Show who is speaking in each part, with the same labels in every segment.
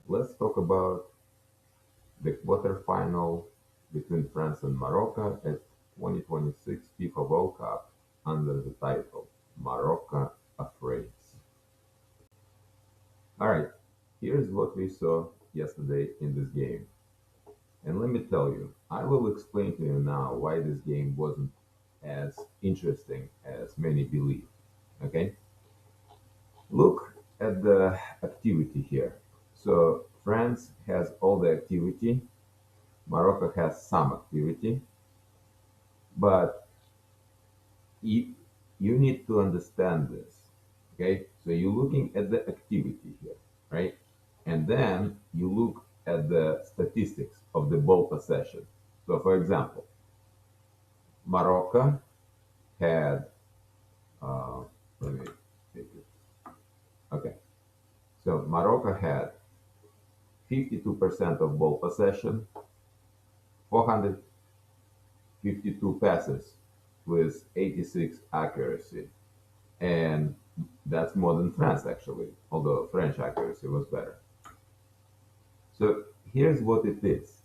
Speaker 1: Let's talk about the quarterfinal between France and Morocco at 2026 FIFA World Cup under the title Morocco Afraid. All right, here's what we saw yesterday in this game. And let me tell you, I will explain to you now why this game wasn't as interesting as many believe. Okay? Look at the activity here. So France has all the activity, Morocco has some activity, but you, you need to understand this. Okay? So you're looking at the activity here, right? And then you look at the statistics of the ball possession. So for example, Morocco had, uh, let me take it. Okay. So Morocco had 52% of ball possession, 452 passes with 86 accuracy. And that's more than France actually, although French accuracy was better. So here's what it is.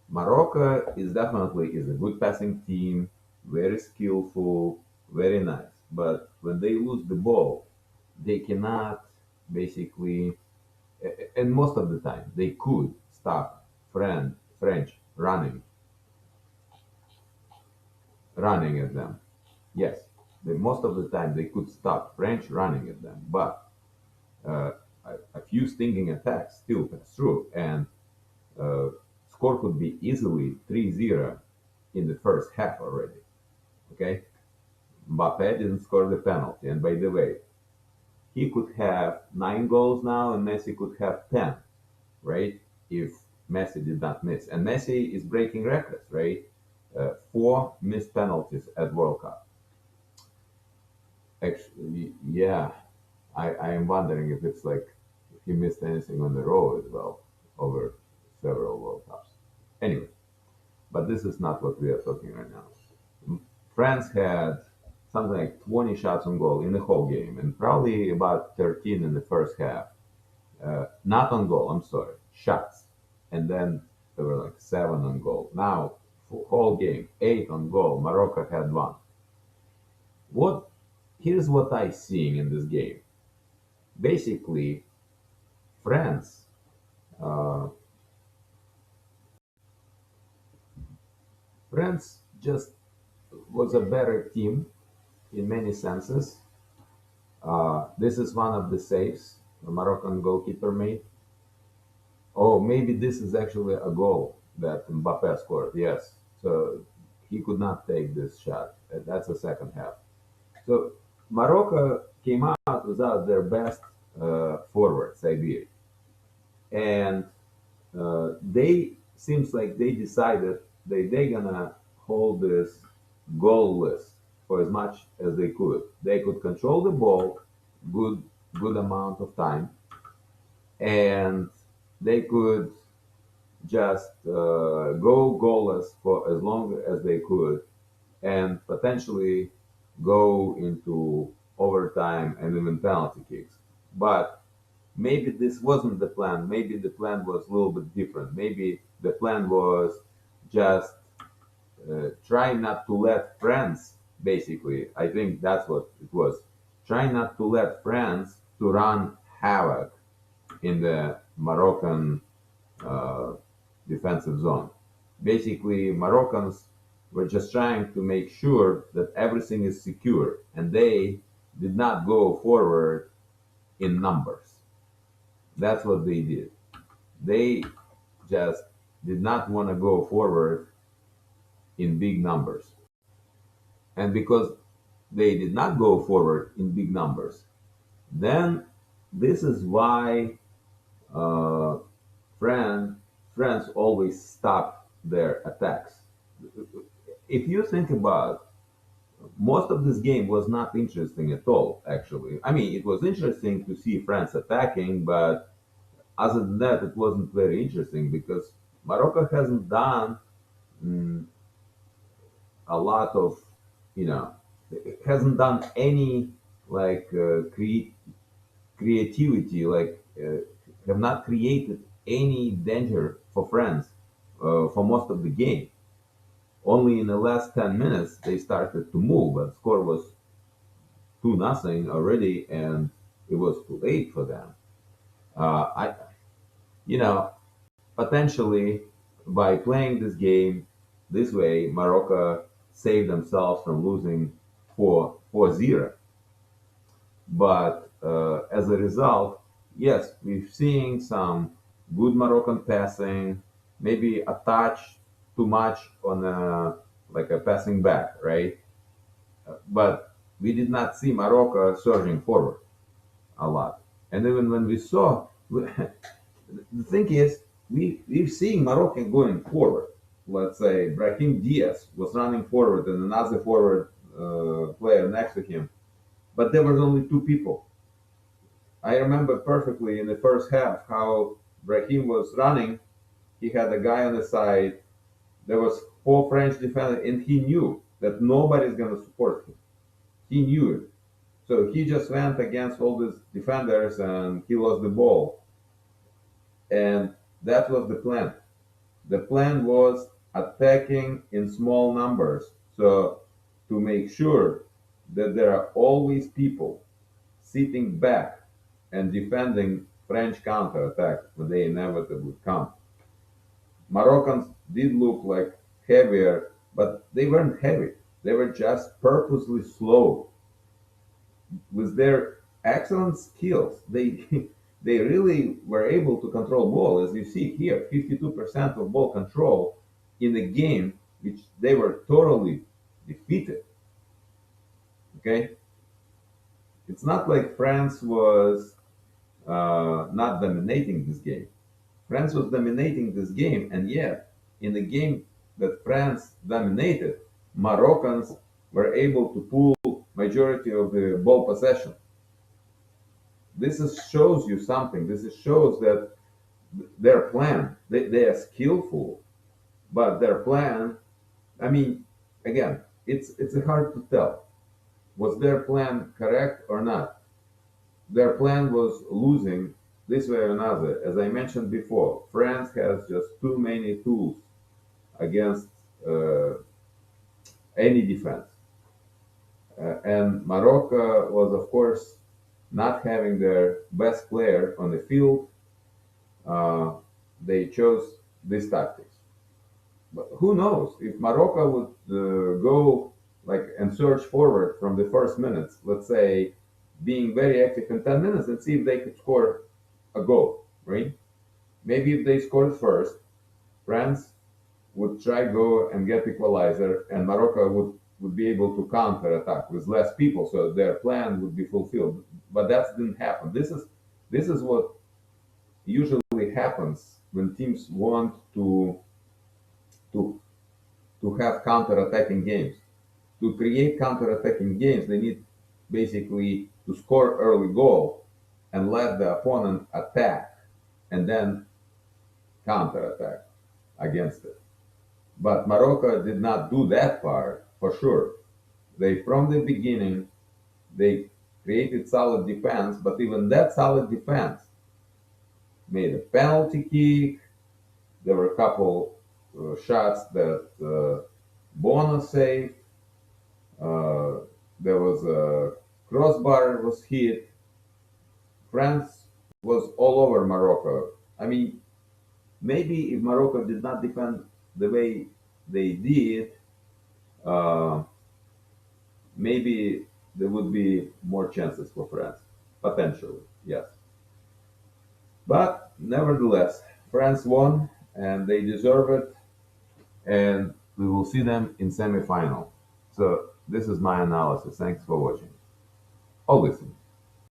Speaker 1: Morocco is definitely is a good passing team, very skillful, very nice. But when they lose the ball, they cannot basically, and most of the time they could stop French running at them. Yes, most of the time they could stop French running at them, but uh, a few stinging attacks still pass through, and uh, score could be easily 3-0 in the first half already. Okay, Mbappe didn't score the penalty, and by the way, he could have 9 goals now, and Messi could have 10, right? If Messi did not miss, and Messi is breaking records, right? Four missed penalties at World Cup. Actually, yeah, I am wondering if it's like if he missed anything on the row as well over several World Cups. Anyway, but this is not what we are talking right now. France had something like 20 shots on goal in the whole game, and probably about 13 in the first half. Not on goal, I'm sorry, shots. And then there were like 7 on goal. Now, for whole game, 8 on goal. Morocco had one. What? Here's what I seeing in this game. Basically, France, uh, France just was a better team in many senses. This is one of the saves the Moroccan goalkeeper made. Oh, maybe this is actually a goal that Mbappe scored. Yes. So he could not take this shot. That's the second half. So Morocco came out without their best forwards, I believe. And they seems like they decided they're gonna hold this goalless for as much as they could. They could control the ball good amount of time, and they could just go goalless for as long as they could, and potentially go into overtime and even penalty kicks. But maybe this wasn't the plan. Maybe the plan was a little bit different. Maybe the plan was just try not to let France, basically, I think that's what it was. Try not to let France to run havoc in the Moroccan uh, defensive zone. Basically, Moroccans were just trying to make sure that everything is secure, and they did not go forward in numbers. That's what they did. They just did not want to go forward in big numbers. And because they did not go forward in big numbers, then this is why uh, France, France always stop their attacks. If you think about, most of this game was not interesting at all, actually. I mean, it was interesting to see France attacking, but other than that, it wasn't very interesting because Morocco hasn't done mm, a lot of, you know, it hasn't done any like creativity, like have not created any danger for France for most of the game. Only in the last 10 minutes they started to move, but score was 2-0 already, and it was too late for them. I, you know, Potentially by playing this game this way, Morocco saved themselves from losing 4-0. But as a result, yes, we're seeing some good Moroccan passing, maybe a touch too much on like a passing back, right? But we did not see Morocco surging forward a lot. And even when we saw, the thing is, we're seeing Morocco going forward. Let's say Brahim Diaz was running forward and another forward player next to him, but there was only two people. I remember perfectly in the first half how Brahim was running. He had a guy on the side. There was four French defenders, and he knew that nobody's going to support him. He knew it. So he just went against all these defenders and he lost the ball. And that was the plan. The plan was attacking in small numbers. So to make sure that there are always people sitting back and defending French counterattack when they inevitably come. Moroccans did look like heavier, but they weren't heavy. They were just purposely slow. With their excellent skills, they they really were able to control ball. As you see here, 52% of ball control in a game which they were totally defeated. Okay, it's not like France was not dominating this game. France was dominating this game, and yet in the game that France dominated, Moroccans were able to pull majority of the ball possession. Shows you something. Shows that their plan, they are skillful, but their plan, I mean, again, it's hard to tell. Was their plan correct or not? Their plan was losing this way or another. As I mentioned before, France has just too many tools against uh, any defense. And Morocco was, of course, not having their best player on the field. Uh, they chose these tactics. But who knows if Morocco would go like and surge forward from the first minutes, let's say, being very active in 10 minutes and see if they could score a goal, right? Maybe if they scored first, France would try go and get equalizer, and Morocco would be able to counter attack with less people, so their plan would be fulfilled. But that didn't happen. This is what usually happens when teams want to to have counter-attacking games. To create counter-attacking games, they need basically to score early goal and let the opponent attack and then counter-attack against it. But Morocco did not do that part for sure. They from the beginning they created solid defense, but even that solid defense made a penalty kick. There were a couple shots that Bono saved. Uh, there was a crossbar was hit. France was all over Morocco. I mean, maybe if Morocco did not defend the way they did, uh, maybe there would be more chances for France. Potentially, yes. But nevertheless, France won and they deserve it. And we will see them in semifinal. So this is my analysis. Thanks for watching. Always.